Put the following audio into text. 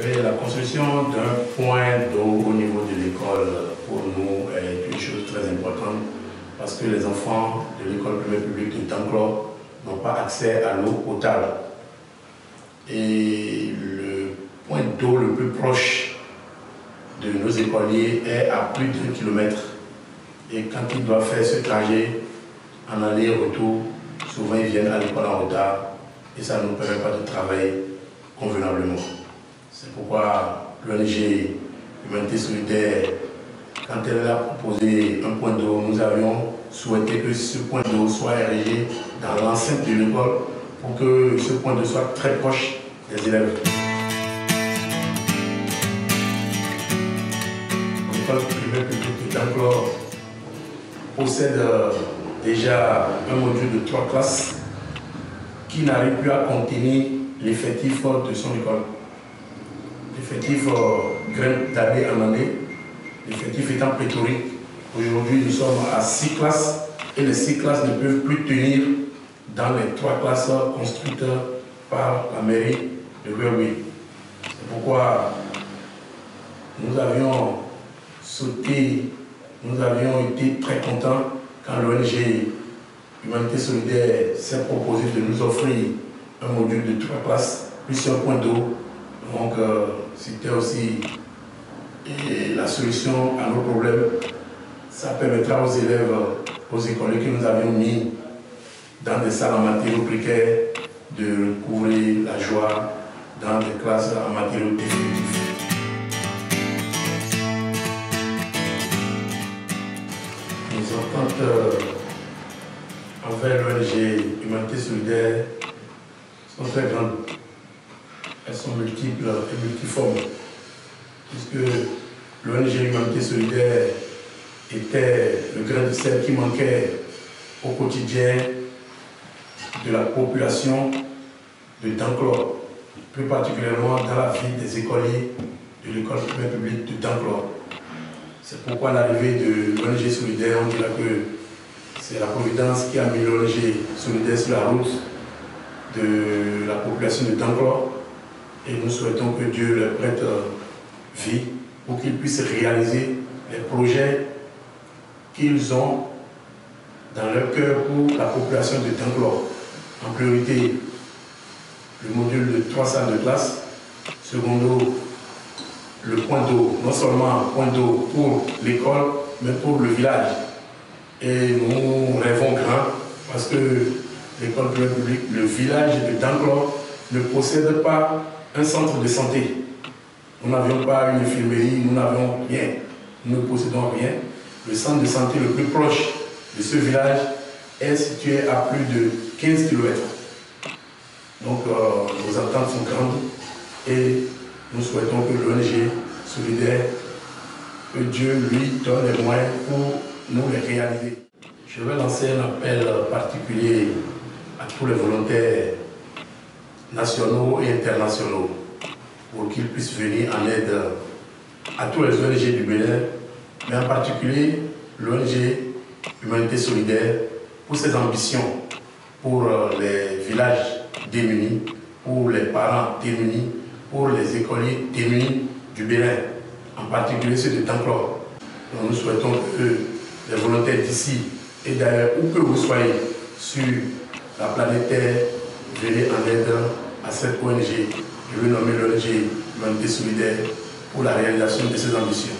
Et la construction d'un point d'eau au niveau de l'école, pour nous, est une chose très importante parce que les enfants de l'école primaire publique de Danclor n'ont pas accès à l'eau potable. Et le point d'eau le plus proche de nos écoliers est à plus d'1 kilomètre. Et quand ils doivent faire ce trajet en aller-retour, souvent ils viennent à l'école en retard et ça ne nous permet pas de travailler convenablement. C'est pourquoi l'ONG Humanité Solidaire, quand elle a proposé un point d'eau, nous avions souhaité que ce point d'eau soit érigé dans l'enceinte de l'école pour que ce point d'eau soit très proche des élèves. L'école primaire publique de Danclor possède déjà un module de 3 classes qui n'arrive plus à contenir l'effectif de son école. L'effectif grimpe d'année en année, l'effectif étant pléthorique. Aujourd'hui, nous sommes à 6 classes et les 6 classes ne peuvent plus tenir dans les 3 classes construites par la mairie de Verwil. C'est pourquoi nous avions sauté, nous avions été très contents quand l'ONG Humanité Solidaire s'est proposé de nous offrir un module de 3 classes, plus un point d'eau. Donc, c'était aussi la solution à nos problèmes. Ça permettra aux élèves, aux écoliers que nous avions mis dans des salles en matériaux précaires de recouvrer la joie dans des classes en matériaux définitifs. Nos ententes envers l'ONG Humanité Solidaire sont très grandes. Elles sont multiples et multiformes, puisque l'ONG Humanité Solidaire était le grain de sel qui manquait au quotidien de la population de Danclor, plus particulièrement dans la vie des écoliers de l'école primaire publique de Danclor. C'est pourquoi l'arrivée de l'ONG Solidaire, on dira que c'est la Providence qui a mis l'ONG Solidaire sur la route de la population de Danclor. Et nous souhaitons que Dieu leur prête vie pour qu'ils puissent réaliser les projets qu'ils ont dans leur cœur pour la population de Danclor. En priorité, le module de 3 salles de classe. Secondo, le point d'eau, non seulement un point d'eau pour l'école, mais pour le village. Et nous rêvons grand parce que l'école publique, le village de Danclor ne possède pas un centre de santé. Nous n'avions pas une infirmerie, nous n'avions rien. Nous ne possédons rien. Le centre de santé le plus proche de ce village est situé à plus de 15 km. Donc nos attentes sont grandes et nous souhaitons que l'ONG Solidaire, que Dieu lui donne les moyens pour nous les réaliser. Je vais lancer un appel particulier à tous les volontaires nationaux et internationaux pour qu'ils puissent venir en aide à tous les ONG du Bénin, mais en particulier l'ONG Humanité Solidaire pour ses ambitions pour les villages démunis, pour les parents démunis, pour les écoliers démunis du Bénin, en particulier ceux de Danclor. Nous souhaitons que les volontaires d'ici et d'ailleurs où que vous soyez sur la planète Terre, venez en aide à cette ONG. Je veux nommer l'ONG Humanité Solidaire pour la réalisation de ses ambitions.